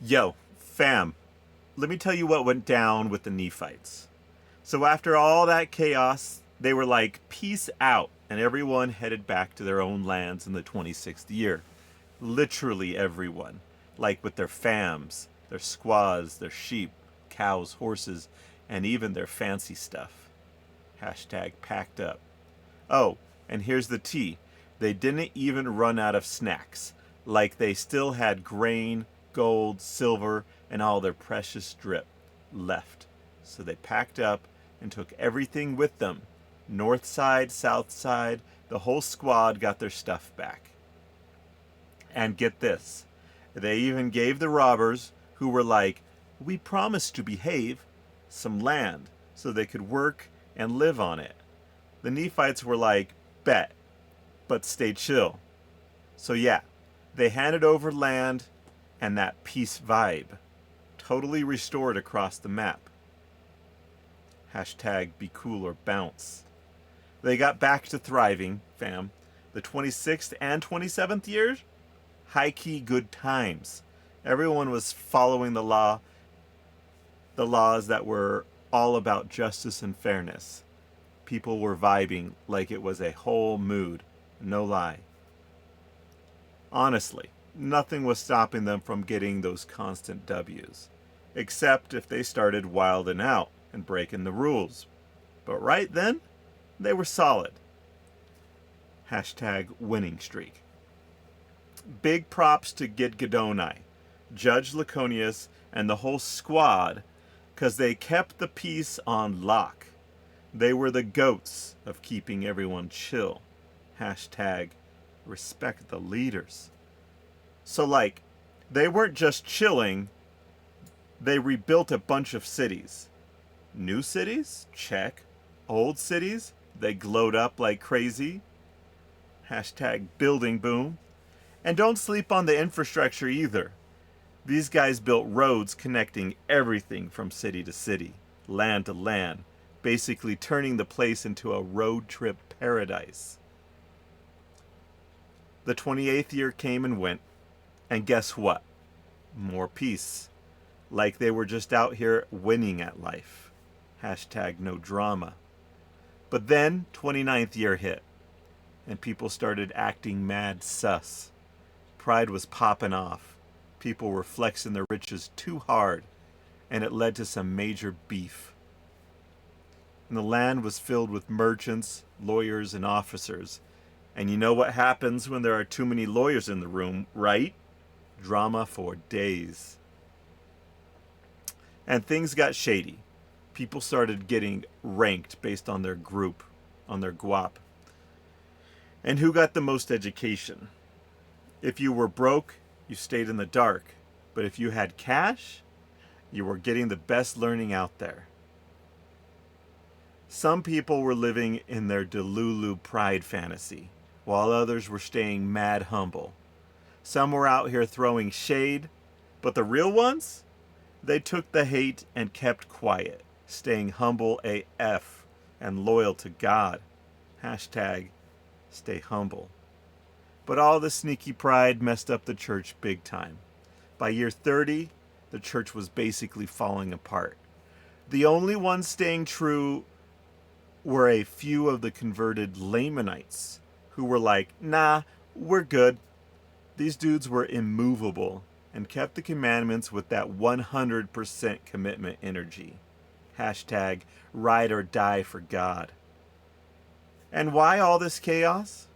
Yo, fam, let me tell you what went down with the Nephites. So, after all that chaos, they were like, peace out, and everyone headed back to their own lands in the 26th year. Literally everyone. Like with their fams, their squaws, their sheep, cows, horses, and even their fancy stuff. Hashtag packed up. Oh, and here's the tea. They didn't even run out of snacks. Like they still had grain, gold, silver, and all their precious drip left. So they packed up and took everything with them. North side, south side, the whole squad got their stuff back. And get this, they even gave the robbers, who were like, we promised to behave, some land so they could work and live on it. The Nephites were like, bet, but stay chill. So yeah, they handed over land and that peace vibe, totally restored across the map. Hashtag be cool or bounce. They got back to thriving, fam. The 26th and 27th years, high-key good times. Everyone was following the laws that were all about justice and fairness. People were vibing like it was a whole mood, no lie. Honestly, nothing was stopping them from getting those constant W's, except if they started wilding out and breaking the rules. But right then, they were solid. Hashtag winning streak. Big props to Gidgadonai, Judge Laconius, and the whole squad, because they kept the peace on lock. They were the goats of keeping everyone chill. Hashtag respect the leaders. So like, they weren't just chilling, they rebuilt a bunch of cities. New cities? Check. Old cities? They glowed up like crazy. Hashtag building boom. And don't sleep on the infrastructure either. These guys built roads connecting everything from city to city, land to land, basically turning the place into a road trip paradise. The 28th year came and went, and guess what? More peace. Like they were just out here winning at life. Hashtag no drama. But then 29th year hit, and people started acting mad sus. Pride was popping off. People were flexing their riches too hard, and it led to some major beef. And the land was filled with merchants, lawyers, and officers. And you know what happens when there are too many lawyers in the room, right? Drama for days. And things got shady. People started getting ranked based on their group, on their guap. And who got the most education? If you were broke, you stayed in the dark. But if you had cash, you were getting the best learning out there. Some people were living in their Delulu pride fantasy, while others were staying mad humble. Some were out here throwing shade, but the real ones, they took the hate and kept quiet, staying humble AF and loyal to God. Hashtag stay humble. But all the sneaky pride messed up the church big time. By year 30, the church was basically falling apart. The only ones staying true were a few of the converted Lamanites who were like, nah, we're good. These dudes were immovable and kept the commandments with that 100% commitment energy. Hashtag ride or die for God. And why all this chaos?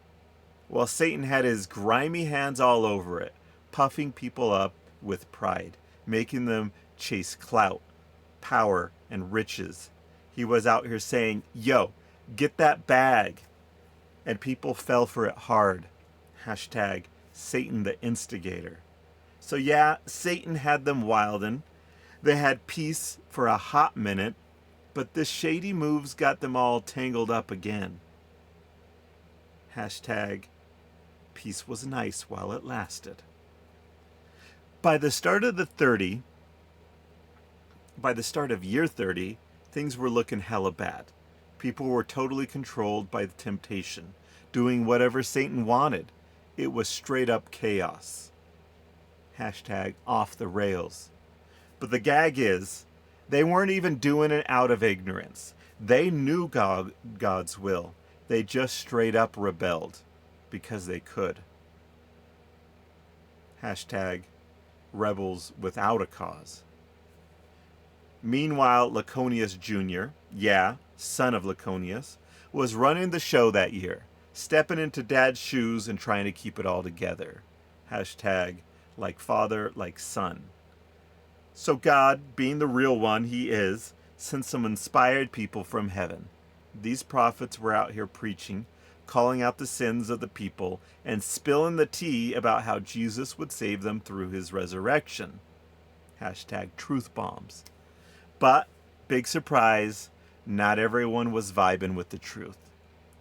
Well, Satan had his grimy hands all over it, puffing people up with pride, making them chase clout, power, and riches. He was out here saying, yo, get that bag. And people fell for it hard. Hashtag Satan the instigator. So yeah, Satan had them wildin'. They had peace for a hot minute, but the shady moves got them all tangled up again. Hashtag peace was nice while it lasted. By the start of year 30, things were looking hella bad. People were totally controlled by the temptation, doing whatever Satan wanted. It was straight up chaos. Hashtag off the rails. But the gag is, they weren't even doing it out of ignorance. They knew God's will. They just straight up rebelled because they could. Hashtag rebels without a cause. Meanwhile, Laconius Jr., son of Laconius, was running the show that year, stepping into dad's shoes and trying to keep it all together. Hashtag like father, like son. So God, being the real one he is, sent some inspired people from heaven. These prophets were out here preaching, calling out the sins of the people, and spilling the tea about how Jesus would save them through his resurrection. Hashtag truth bombs. But, big surprise, not everyone was vibing with the truth.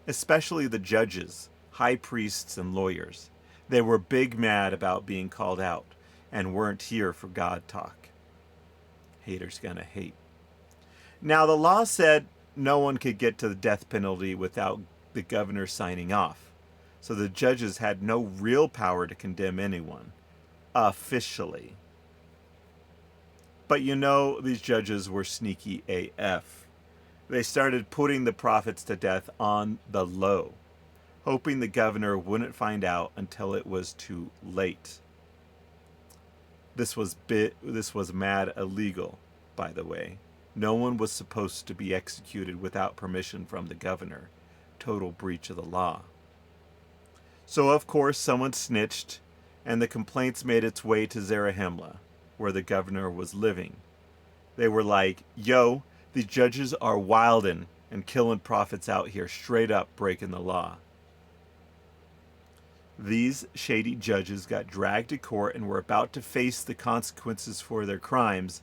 Especially the judges, high priests, and lawyers. They were big mad about being called out, and weren't here for God talk. Haters gonna hate. Now, the law said no one could get to the death penalty without the governor signing off. So the judges had no real power to condemn anyone, officially. But these judges were sneaky AF. They started putting the prophets to death on the low, hoping the governor wouldn't find out until it was too late. This was mad illegal, by the way. No one was supposed to be executed without permission from the governor. Total breach of the law. So, of course, someone snitched, and the complaints made its way to Zarahemla, where the governor was living. They were like, yo, these judges are wildin' and killing prophets out here, straight up breaking the law. These shady judges got dragged to court and were about to face the consequences for their crimes.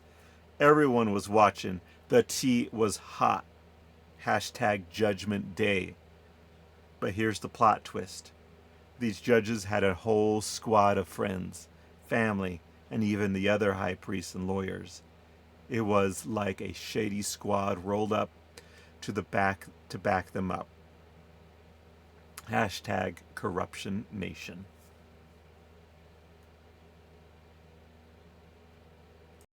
Everyone was watching. The tea was hot. Hashtag Judgment Day. But here's the plot twist. These judges had a whole squad of friends, family, and even the other high priests and lawyers. It was like a shady squad rolled up to back them up. Hashtag Corruption Nation.